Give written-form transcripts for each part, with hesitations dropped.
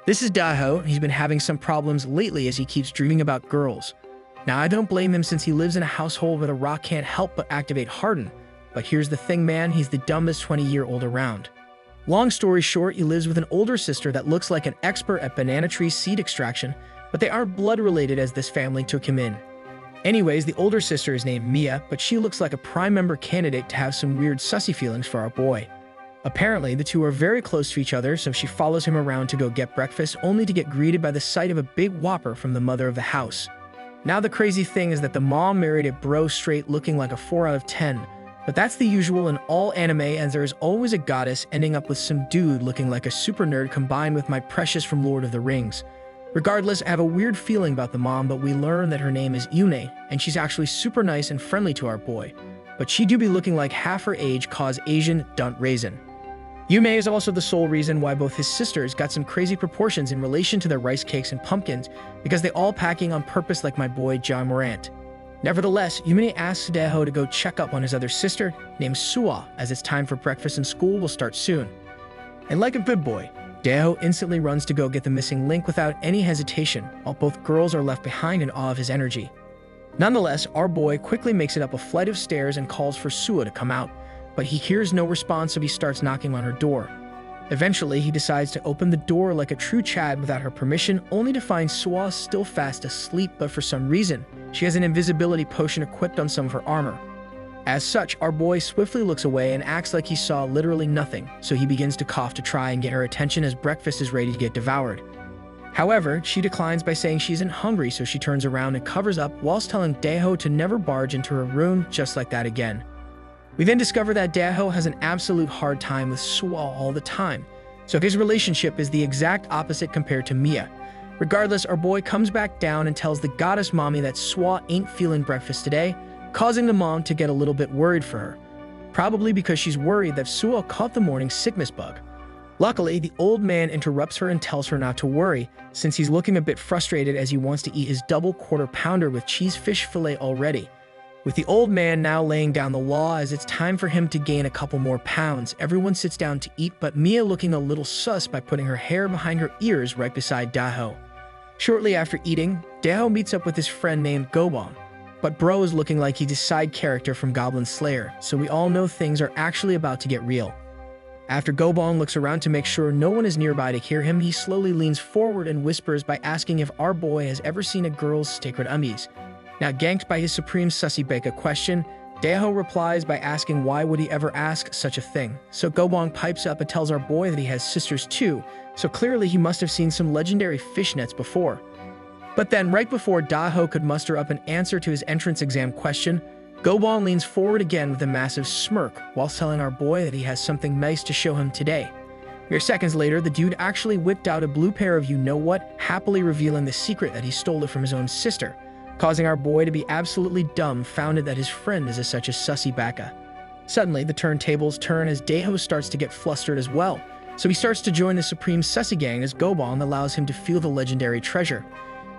This is Daho. He's been having some problems lately as he keeps dreaming about girls. Now, I don't blame him since he lives in a household where the rock can't help but activate Harden. But here's the thing, man, he's the dumbest 20-year-old around. Long story short, he lives with an older sister that looks like an expert at banana tree seed extraction, but they aren't blood-related as this family took him in. Anyways, the older sister is named Mia, but she looks like a prime member candidate to have some weird sussy feelings for our boy. Apparently, the two are very close to each other, so she follows him around to go get breakfast, only to get greeted by the sight of a big whopper from the mother of the house. Now, the crazy thing is that the mom married a bro straight looking like a 4 out of 10, but that's the usual in all anime, as there is always a goddess ending up with some dude looking like a super nerd combined with my precious from Lord of the Rings. Regardless, I have a weird feeling about the mom, but we learn that her name is Yune, and she's actually super nice and friendly to our boy. But she do be looking like half her age, cause Asian dunt raisin. Yume is also the sole reason why both his sisters got some crazy proportions in relation to their rice cakes and pumpkins, because they all packing on purpose like my boy John Morant. Nevertheless, Yume asks Daho to go check up on his other sister, named Suwa, as it's time for breakfast and school will start soon. And like a good boy, Daho instantly runs to go get the missing link without any hesitation, while both girls are left behind in awe of his energy. Nonetheless, our boy quickly makes it up a flight of stairs and calls for Suwa to come out, but he hears no response, so he starts knocking on her door. Eventually, he decides to open the door like a true Chad without her permission, only to find Suwa still fast asleep, but for some reason, she has an invisibility potion equipped on some of her armor. As such, our boy swiftly looks away and acts like he saw literally nothing, so he begins to cough to try and get her attention as breakfast is ready to get devoured. However, she declines by saying she isn't hungry, so she turns around and covers up whilst telling Daho to never barge into her room just like that again. We then discover that Daho has an absolute hard time with Suwa all the time, so his relationship is the exact opposite compared to Mia. Regardless, our boy comes back down and tells the goddess mommy that Suwa ain't feeling breakfast today, causing the mom to get a little bit worried for her, probably because she's worried that Suwa caught the morning sickness bug. Luckily, the old man interrupts her and tells her not to worry, since he's looking a bit frustrated as he wants to eat his double quarter pounder with cheese fish fillet already. With the old man now laying down the law as it's time for him to gain a couple more pounds, everyone sits down to eat, but Mia looking a little sus by putting her hair behind her ears right beside Daho. Shortly after eating, Daho meets up with his friend named Gobon, but bro is looking like he's a side character from Goblin Slayer, so we all know things are actually about to get real. After Gobon looks around to make sure no one is nearby to hear him, he slowly leans forward and whispers by asking if our boy has ever seen a girl's sacred undies. Now, ganked by his supreme sussy beka question, Daho replies by asking why would he ever ask such a thing. So Gobon pipes up and tells our boy that he has sisters too, so clearly he must have seen some legendary fishnets before. But then, right before Daho could muster up an answer to his entrance exam question, Gobon leans forward again with a massive smirk, whilst telling our boy that he has something nice to show him today. Mere seconds later, the dude actually whipped out a blue pair of you-know-what, happily revealing the secret that he stole it from his own sister, causing our boy to be absolutely dumbfounded that his friend is such a sussy baka. Suddenly, the turntables turn as Daho starts to get flustered as well, so he starts to join the Supreme Sussy Gang as Gobon allows him to feel the legendary treasure.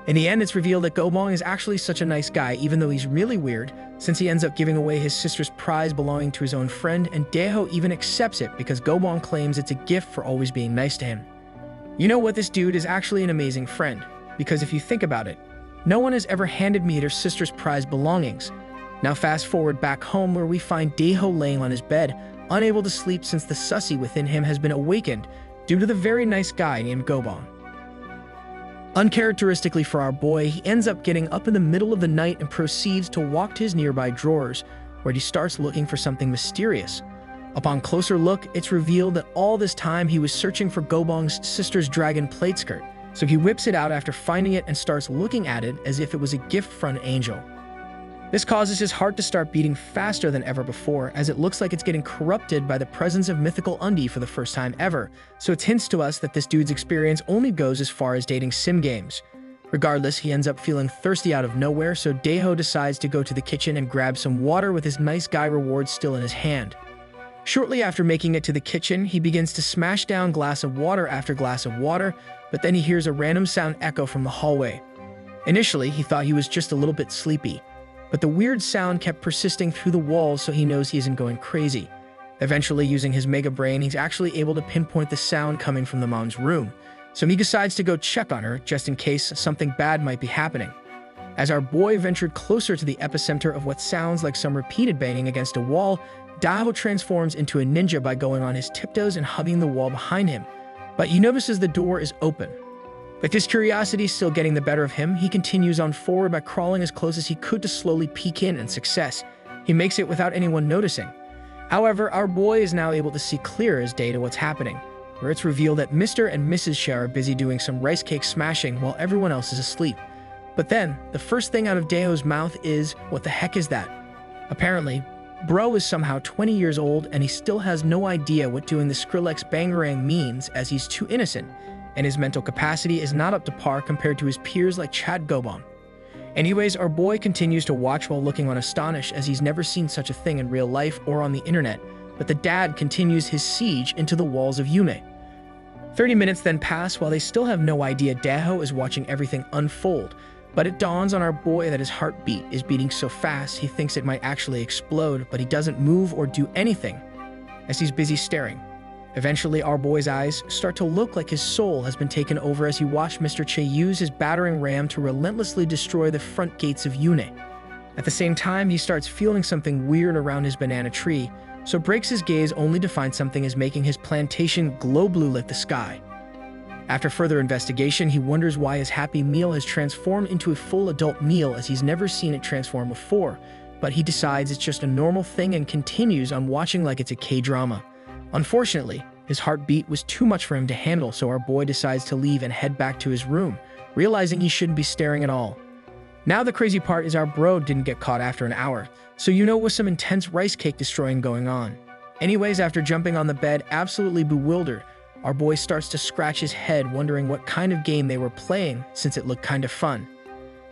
In the end, it's revealed that Gobon is actually such a nice guy, even though he's really weird, since he ends up giving away his sister's prize belonging to his own friend, and Daho even accepts it because Gobon claims it's a gift for always being nice to him. You know what, this dude is actually an amazing friend, because if you think about it, no one has ever handed me their sister's prized belongings. Now fast forward back home where we find Daho laying on his bed, unable to sleep since the sussy within him has been awakened due to the very nice guy named Gobon. Uncharacteristically for our boy, he ends up getting up in the middle of the night and proceeds to walk to his nearby drawers, where he starts looking for something mysterious. Upon closer look, it's revealed that all this time he was searching for Gobon's sister's dragon plate skirt, so he whips it out after finding it and starts looking at it as if it was a gift from an angel. This causes his heart to start beating faster than ever before, as it looks like it's getting corrupted by the presence of mythical undie for the first time ever, so it hints to us that this dude's experience only goes as far as dating sim games. Regardless, he ends up feeling thirsty out of nowhere, so Daho decides to go to the kitchen and grab some water with his nice guy reward still in his hand. Shortly after making it to the kitchen, he begins to smash down glass of water after glass of water, but then he hears a random sound echo from the hallway. Initially, he thought he was just a little bit sleepy, but the weird sound kept persisting through the walls, so he knows he isn't going crazy. Eventually, using his mega brain, he's actually able to pinpoint the sound coming from the mom's room, so he decides to go check on her just in case something bad might be happening. As our boy ventured closer to the epicenter of what sounds like some repeated banging against a wall, Daho transforms into a ninja by going on his tiptoes and hugging the wall behind him. But he notices the door is open. With his curiosity still getting the better of him, he continues on forward by crawling as close as he could to slowly peek in, and success. He makes it without anyone noticing. However, our boy is now able to see clear as day to what's happening, where it's revealed that Mr. and Mrs. Shah are busy doing some rice cake smashing while everyone else is asleep. But then, the first thing out of Daho's mouth is, "What the heck is that?" Apparently, Bro is somehow 20 years old and he still has no idea what doing the Skrillex Bangarang means, as he's too innocent, and his mental capacity is not up to par compared to his peers like Chad Gobon. Anyways, our boy continues to watch while looking on astonished, as he's never seen such a thing in real life or on the internet, but the dad continues his siege into the walls of Yune. 30 minutes then pass while they still have no idea Daho is watching everything unfold, but it dawns on our boy that his heartbeat is beating so fast he thinks it might actually explode, but he doesn't move or do anything, as he's busy staring. Eventually, our boy's eyes start to look like his soul has been taken over as he watched Mr. Che use his battering ram to relentlessly destroy the front gates of Yune. At the same time, he starts feeling something weird around his banana tree, so breaks his gaze only to find something is making his plantation glow blue like the sky. After further investigation, he wonders why his Happy Meal has transformed into a full adult meal, as he's never seen it transform before, but he decides it's just a normal thing and continues on watching like it's a K-drama. Unfortunately, his heartbeat was too much for him to handle, so our boy decides to leave and head back to his room, realizing he shouldn't be staring at all. Now the crazy part is our bro didn't get caught after an hour, so you know it was some intense rice cake destroying going on. Anyways, after jumping on the bed, absolutely bewildered, our boy starts to scratch his head, wondering what kind of game they were playing, since it looked kind of fun.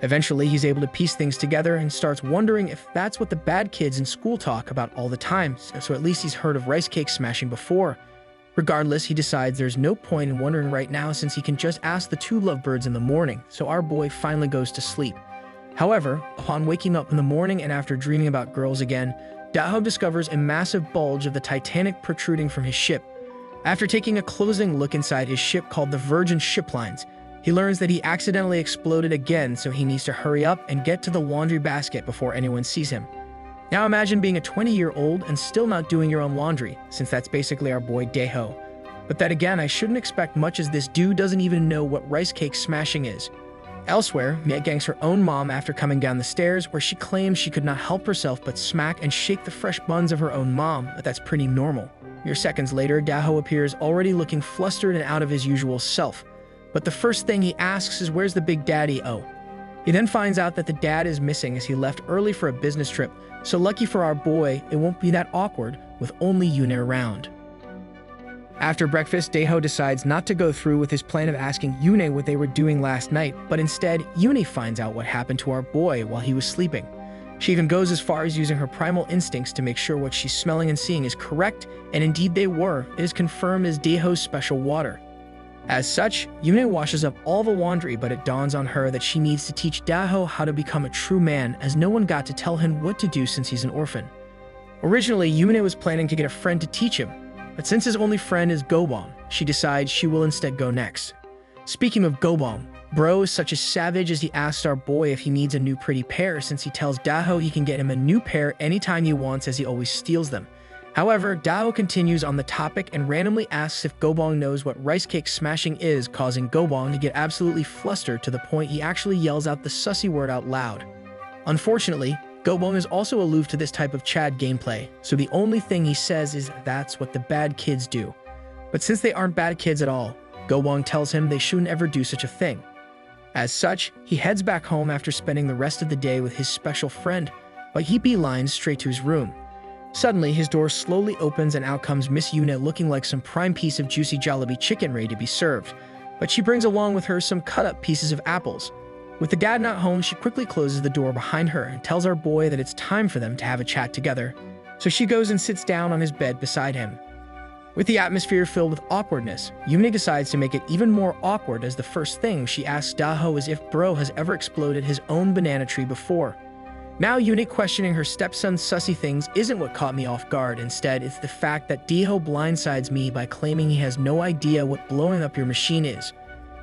Eventually, he's able to piece things together and starts wondering if that's what the bad kids in school talk about all the time, so at least he's heard of rice cake smashing before. Regardless, he decides there's no point in wondering right now, since he can just ask the two lovebirds in the morning, so our boy finally goes to sleep. However, upon waking up in the morning and after dreaming about girls again, Daho discovers a massive bulge of the Titanic protruding from his ship. After taking a closing look inside his ship called the Virgin Shiplines, he learns that he accidentally exploded again, so he needs to hurry up and get to the laundry basket before anyone sees him. Now imagine being a 20-year-old and still not doing your own laundry, since that's basically our boy Daho. But then again, I shouldn't expect much, as this dude doesn't even know what rice cake smashing is. Elsewhere, Mia gangs her own mom after coming down the stairs, where she claims she could not help herself but smack and shake the fresh buns of her own mom, but that's pretty normal. Mere seconds later, Daho appears already looking flustered and out of his usual self. But the first thing he asks is, "Where's the big daddy?" He then finds out that the dad is missing, as he left early for a business trip, so lucky for our boy, it won't be that awkward with only Yune around. After breakfast, Daho decides not to go through with his plan of asking Yune what they were doing last night, but instead, Yune finds out what happened to our boy while he was sleeping. She even goes as far as using her primal instincts to make sure what she's smelling and seeing is correct, and indeed they were. It is confirmed as Daho's special water. As such, Yune washes up all the laundry, but it dawns on her that she needs to teach Daho how to become a true man, as no one got to tell him what to do since he's an orphan. Originally, Yune was planning to get a friend to teach him, but since his only friend is Gobon, she decides she will instead go next. Speaking of Gobon, Bro is such a savage, as he asks our boy if he needs a new pretty pair, since he tells Daho he can get him a new pair anytime he wants, as he always steals them. However, Daho continues on the topic and randomly asks if Gobong knows what rice cake smashing is, causing Gobong to get absolutely flustered to the point he actually yells out the sussy word out loud. Unfortunately, Gobong is also aloof to this type of Chad gameplay, so the only thing he says is that's what the bad kids do. But since they aren't bad kids at all, Gobong tells him they shouldn't ever do such a thing. As such, he heads back home after spending the rest of the day with his special friend, but he beelines straight to his room. Suddenly, his door slowly opens and out comes Miss Yuna, looking like some prime piece of juicy Jollibee chicken ready to be served. But she brings along with her some cut-up pieces of apples. With the dad not home, she quickly closes the door behind her and tells our boy that it's time for them to have a chat together. So she goes and sits down on his bed beside him. With the atmosphere filled with awkwardness, Yune decides to make it even more awkward, as the first thing she asks Daho is if Bro has ever exploded his own banana tree before. Now, Yune questioning her stepson's sussy things isn't what caught me off guard. Instead, it's the fact that Daho blindsides me by claiming he has no idea what blowing up your machine is.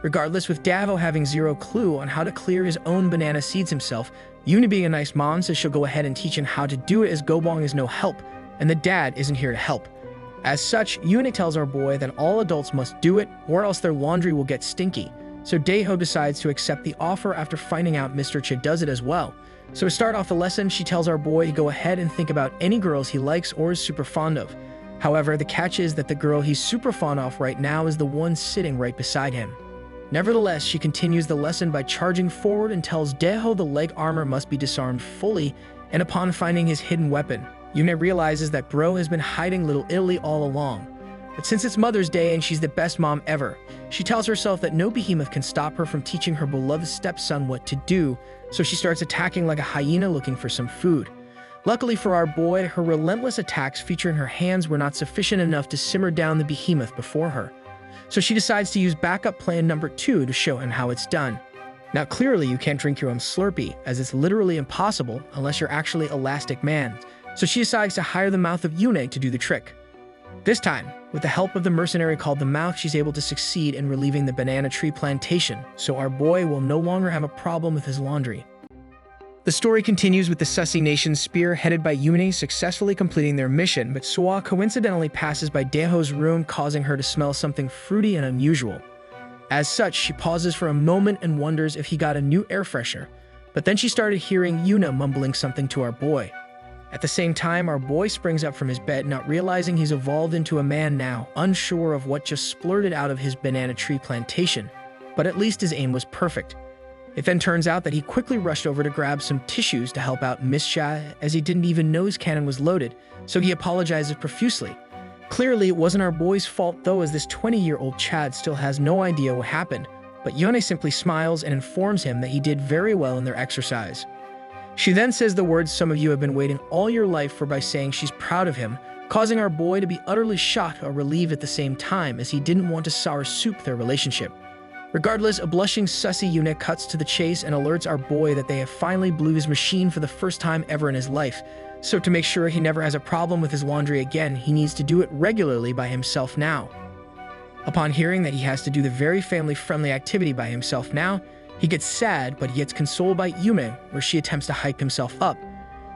Regardless, with Daho having zero clue on how to clear his own banana seeds himself, Yuna being a nice mom says she'll go ahead and teach him how to do it as Gobong is no help, and the dad isn't here to help. As such, Yuna tells our boy that all adults must do it or else their laundry will get stinky. So Daho decides to accept the offer after finding out Mr. Cha does it as well. So to start off the lesson, she tells our boy to go ahead and think about any girls he likes or is super fond of. However, the catch is that the girl he's super fond of right now is the one sitting right beside him. Nevertheless, she continues the lesson by charging forward and tells Daho the leg armor must be disarmed fully, and upon finding his hidden weapon, Yuna realizes that bro has been hiding little Italy all along. But since it's Mother's Day and she's the best mom ever, she tells herself that no behemoth can stop her from teaching her beloved stepson what to do, so she starts attacking like a hyena looking for some food. Luckily for our boy, her relentless attacks featuring her hands were not sufficient enough to simmer down the behemoth before her. So she decides to use backup plan number 2 to show him how it's done. Now clearly you can't drink your own Slurpee, as it's literally impossible unless you're actually Elastic Man, so she decides to hire the mouth of Yune to do the trick. This time, with the help of the mercenary called the Mouth, she's able to succeed in relieving the banana tree plantation, so our boy will no longer have a problem with his laundry. The story continues with the Sussy Nation spear headed by Yune successfully completing their mission, but Swa coincidentally passes by Daho's room, causing her to smell something fruity and unusual. As such, she pauses for a moment and wonders if he got a new air freshener, but then she started hearing Yuna mumbling something to our boy. At the same time, our boy springs up from his bed, not realizing he's evolved into a man now, unsure of what just splurted out of his banana tree plantation, but at least his aim was perfect. It then turns out that he quickly rushed over to grab some tissues to help out Miss Cha, as he didn't even know his cannon was loaded, so he apologizes profusely. Clearly, it wasn't our boy's fault though, as this 20-year-old Chad still has no idea what happened, but Yone simply smiles and informs him that he did very well in their exercise. She then says the words some of you have been waiting all your life for by saying she's proud of him, causing our boy to be utterly shocked or relieved at the same time, as he didn't want to sour soup their relationship. Regardless, a blushing sussy Yuna cuts to the chase and alerts our boy that they have finally blew his machine for the first time ever in his life. So to make sure he never has a problem with his laundry again, he needs to do it regularly by himself now. Upon hearing that he has to do the very family-friendly activity by himself now, he gets sad, but he gets consoled by Yume, where she attempts to hype himself up.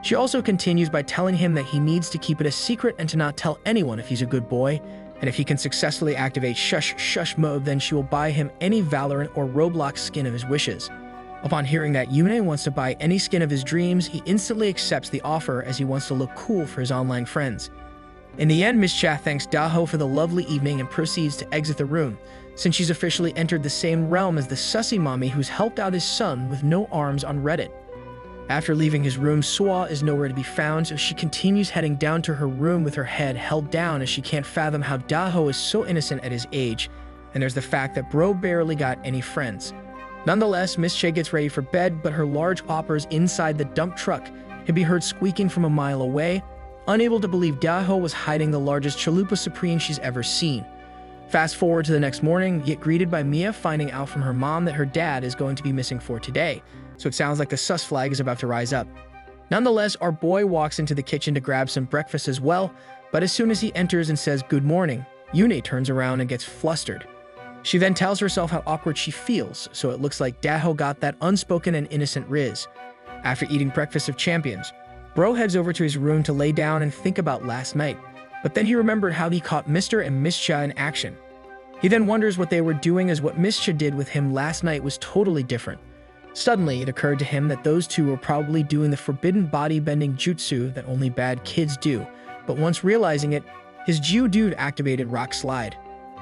She also continues by telling him that he needs to keep it a secret and to not tell anyone if he's a good boy, and if he can successfully activate shush mode, then she will buy him any Valorant or Roblox skin of his wishes. Upon hearing that Yune wants to buy any skin of his dreams, he instantly accepts the offer as he wants to look cool for his online friends. In the end, Miss Cha thanks Daho for the lovely evening and proceeds to exit the room, since she's officially entered the same realm as the sussy mommy who's helped out his son with no arms on Reddit. After leaving his room, Swa is nowhere to be found, so she continues heading down to her room with her head held down as she can't fathom how Daho is so innocent at his age, and there's the fact that bro barely got any friends. Nonetheless, Miss Che gets ready for bed, but her large hoppers inside the dump truck can be heard squeaking from a mile away, unable to believe Daho was hiding the largest chalupa supreme she's ever seen. Fast forward to the next morning, get greeted by Mia finding out from her mom that her dad is going to be missing for today, so it sounds like the sus flag is about to rise up. Nonetheless, our boy walks into the kitchen to grab some breakfast as well, but as soon as he enters and says good morning, Yune turns around and gets flustered. She then tells herself how awkward she feels, so it looks like Daho got that unspoken and innocent riz. After eating breakfast of champions, bro heads over to his room to lay down and think about last night, but then he remembered how he caught Mr. and Miss Cha in action. He then wonders what they were doing, as what Miss Cha did with him last night was totally different. Suddenly, it occurred to him that those two were probably doing the forbidden body-bending jutsu that only bad kids do, but once realizing it, his Geodude activated Rock Slide.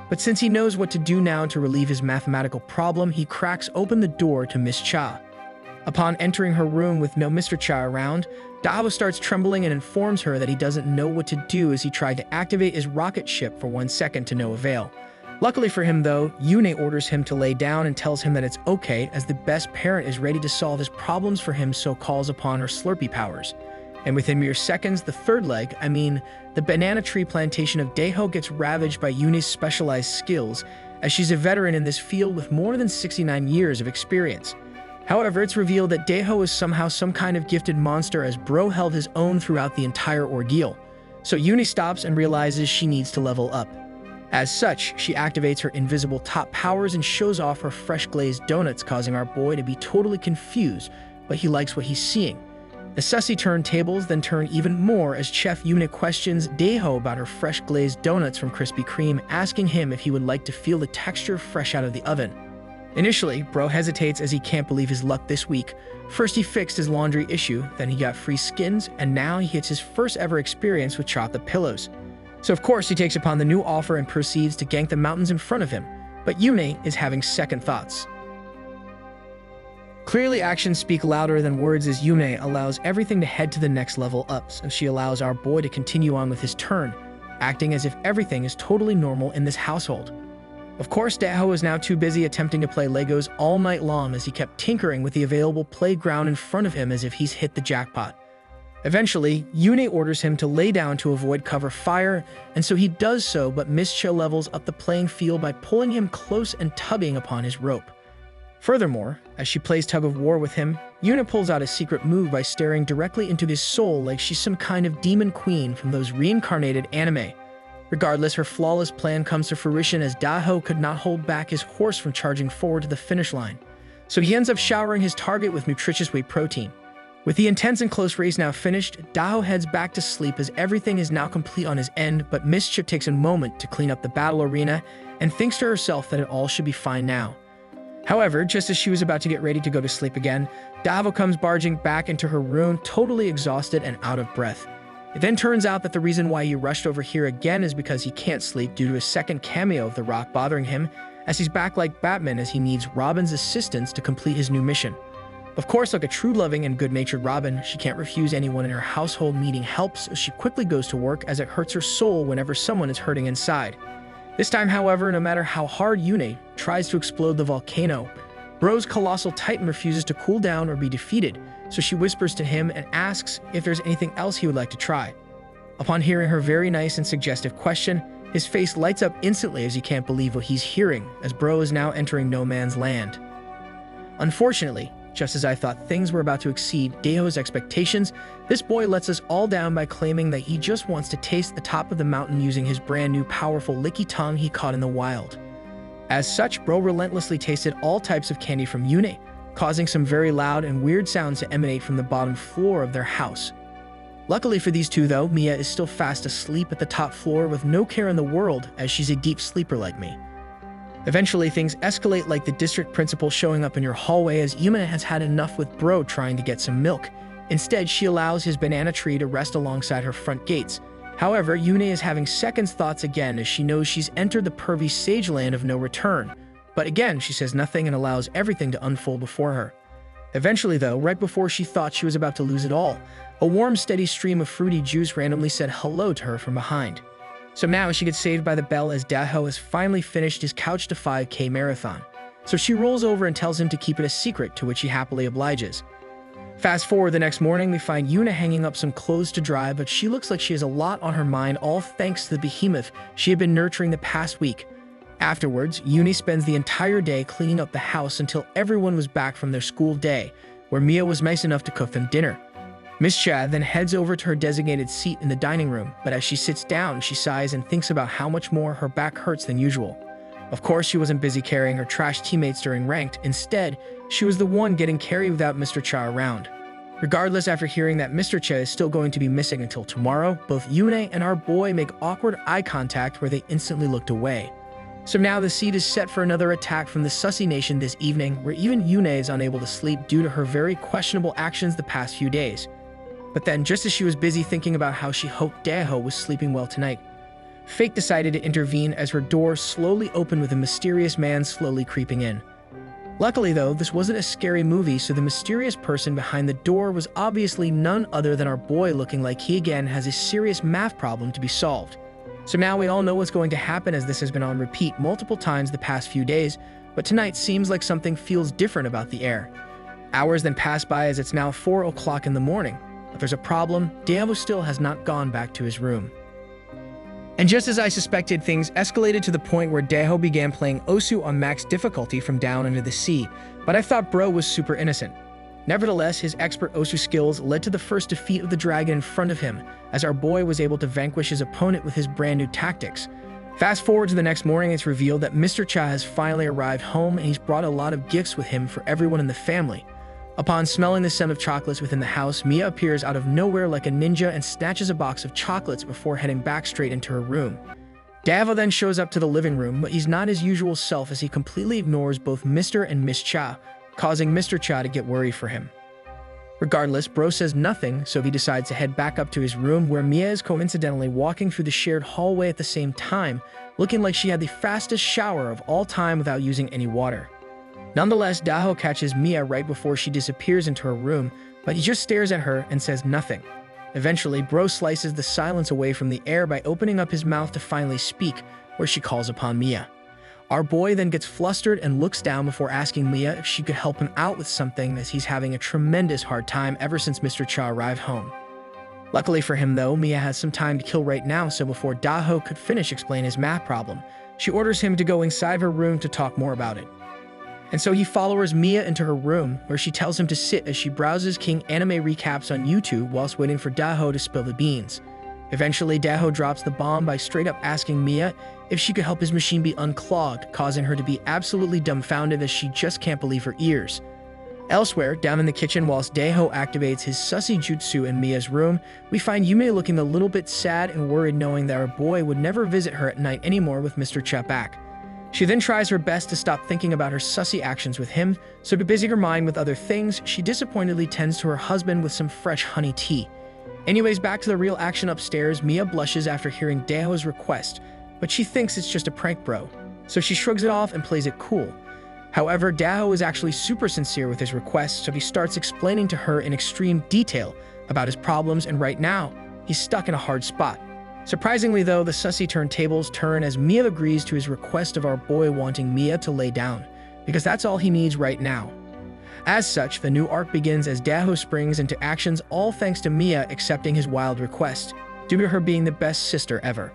But since he knows what to do now to relieve his mathematical problem, he cracks open the door to Miss Cha. Upon entering her room with no Mr. Cha around, Daho starts trembling and informs her that he doesn't know what to do, as he tried to activate his rocket ship for 1 second to no avail. Luckily for him though, Yune orders him to lay down and tells him that it's okay, as the best parent is ready to solve his problems for him, so calls upon her Slurpee powers. And within mere seconds, the third leg, the banana tree plantation of Daho, gets ravaged by Yune's specialized skills, as she's a veteran in this field with more than 69 years of experience. However, it's revealed that Daho is somehow some kind of gifted monster, as bro held his own throughout the entire ordeal. So Yune stops and realizes she needs to level up. As such, she activates her invisible top powers and shows off her fresh glazed donuts, causing our boy to be totally confused, but he likes what he's seeing. The sussy turntables then turn even more as Chef Yuna questions Daeho about her fresh glazed donuts from Krispy Kreme, asking him if he would like to feel the texture fresh out of the oven. Initially, Bro hesitates as he can't believe his luck this week. First he fixed his laundry issue, then he got free skins, and now he gets his first ever experience with chocolate pillows. So of course he takes upon the new offer and proceeds to gank the mountains in front of him, but Yune is having second thoughts. Clearly actions speak louder than words as Yune allows everything to head to the next level up, and she allows our boy to continue on with his turn, acting as if everything is totally normal in this household. Of course, Daeho is now too busy attempting to play Legos all night long as he kept tinkering with the available playground in front of him as if he's hit the jackpot. Eventually, Yune orders him to lay down to avoid cover fire, and so he does so, but Mischa levels up the playing field by pulling him close and tugging upon his rope. Furthermore, as she plays tug-of-war with him, Yuna pulls out a secret move by staring directly into his soul like she's some kind of demon queen from those reincarnated anime. Regardless, her flawless plan comes to fruition as Daeho could not hold back his horse from charging forward to the finish line. So he ends up showering his target with nutritious whey protein. With the intense and close race now finished, Daeho heads back to sleep as everything is now complete on his end, but Mischief takes a moment to clean up the battle arena and thinks to herself that it all should be fine now. However, just as she was about to get ready to go to sleep again, Daeho comes barging back into her room, totally exhausted and out of breath. It then turns out that the reason why he rushed over here again is because he can't sleep due to a second cameo of The Rock bothering him, as he's back like Batman as he needs Robin's assistance to complete his new mission. Of course, like a true loving and good-natured Robin, she can't refuse anyone in her household needing help, so she quickly goes to work as it hurts her soul whenever someone is hurting inside. This time, however, no matter how hard Yune tries to explode the volcano, Bro's colossal titan refuses to cool down or be defeated, so she whispers to him and asks if there's anything else he would like to try. Upon hearing her very nice and suggestive question, his face lights up instantly as he can't believe what he's hearing, as Bro is now entering no man's land. Unfortunately, just as I thought things were about to exceed Daeho's expectations, this boy lets us all down by claiming that he just wants to taste the top of the mountain using his brand new powerful licky tongue he caught in the wild. As such, Bro relentlessly tasted all types of candy from Yune, causing some very loud and weird sounds to emanate from the bottom floor of their house. Luckily for these two though, Mia is still fast asleep at the top floor with no care in the world as she's a deep sleeper like me. Eventually, things escalate like the district principal showing up in your hallway as Yuna has had enough with Bro trying to get some milk. Instead, she allows his banana tree to rest alongside her front gates. However, Yune is having second thoughts again as she knows she's entered the pervy sage land of no return. But again, she says nothing and allows everything to unfold before her. Eventually though, right before she thought she was about to lose it all, a warm, steady stream of fruity juice randomly said hello to her from behind. So now she gets saved by the bell as Daeho has finally finished his couch to 5K marathon. So she rolls over and tells him to keep it a secret, to which he happily obliges. Fast forward the next morning, we find Yuna hanging up some clothes to dry, but she looks like she has a lot on her mind, all thanks to the behemoth she had been nurturing the past week. Afterwards, Yuni spends the entire day cleaning up the house until everyone was back from their school day, where Mia was nice enough to cook them dinner. Miss Cha then heads over to her designated seat in the dining room, but as she sits down, she sighs and thinks about how much more her back hurts than usual. Of course, she wasn't busy carrying her trash teammates during ranked. Instead, she was the one getting carried without Mr. Cha around. Regardless, after hearing that Mr. Cha is still going to be missing until tomorrow, both Yune and our boy make awkward eye contact where they instantly looked away. So now the seed is set for another attack from the Sussy Nation this evening, where even Yune is unable to sleep due to her very questionable actions the past few days. But then, just as she was busy thinking about how she hoped Daeho was sleeping well tonight, fate decided to intervene as her door slowly opened with a mysterious man slowly creeping in. Luckily though, this wasn't a scary movie, so the mysterious person behind the door was obviously none other than our boy, looking like he again has a serious math problem to be solved. So now we all know what's going to happen, as this has been on repeat multiple times the past few days, but tonight seems like something feels different about the air. Hours then pass by as it's now 4 o'clock in the morning. But there's a problem. Daeho still has not gone back to his room. And just as I suspected, things escalated to the point where Daeho began playing Osu on max difficulty from down under the sea, but I thought Bro was super innocent. Nevertheless, his expert Osu skills led to the first defeat of the dragon in front of him, as our boy was able to vanquish his opponent with his brand new tactics. Fast forward to the next morning, it's revealed that Mr. Cha has finally arrived home and he's brought a lot of gifts with him for everyone in the family. Upon smelling the scent of chocolates within the house, Mia appears out of nowhere like a ninja and snatches a box of chocolates before heading back straight into her room. Daho then shows up to the living room, but he's not his usual self as he completely ignores both Mr. and Miss Cha, causing Mr. Cha to get worried for him. Regardless, Bro says nothing, so he decides to head back up to his room where Mia is coincidentally walking through the shared hallway at the same time, looking like she had the fastest shower of all time without using any water. Nonetheless, Daho catches Mia right before she disappears into her room, but he just stares at her and says nothing. Eventually, Bro slices the silence away from the air by opening up his mouth to finally speak, where she calls upon Mia. Our boy then gets flustered and looks down before asking Mia if she could help him out with something as he's having a tremendous hard time ever since Mr. Cha arrived home. Luckily for him though, Mia has some time to kill right now, so before Daho could finish explaining his math problem, she orders him to go inside her room to talk more about it. And so he follows Mia into her room, where she tells him to sit as she browses King anime recaps on YouTube whilst waiting for Daho to spill the beans. Eventually, Daho drops the bomb by straight up asking Mia if she could help his machine be unclogged, causing her to be absolutely dumbfounded as she just can't believe her ears. Elsewhere, down in the kitchen whilst Daho activates his sussy jutsu in Mia's room, we find Yume looking a little bit sad and worried knowing that her boy would never visit her at night anymore with Mr. Cha back. She then tries her best to stop thinking about her sussy actions with him, so to busy her mind with other things, she disappointedly tends to her husband with some fresh honey tea. Anyways, back to the real action upstairs, Mia blushes after hearing Daho's request, but she thinks it's just a prank bro, so she shrugs it off and plays it cool. However, Daho is actually super sincere with his request, so he starts explaining to her in extreme detail about his problems, and right now, he's stuck in a hard spot. Surprisingly though, the sussy turntables turn as Mia agrees to his request of our boy wanting Mia to lay down, because that's all he needs right now. As such, the new arc begins as Daho springs into actions all thanks to Mia accepting his wild request, due to her being the best sister ever.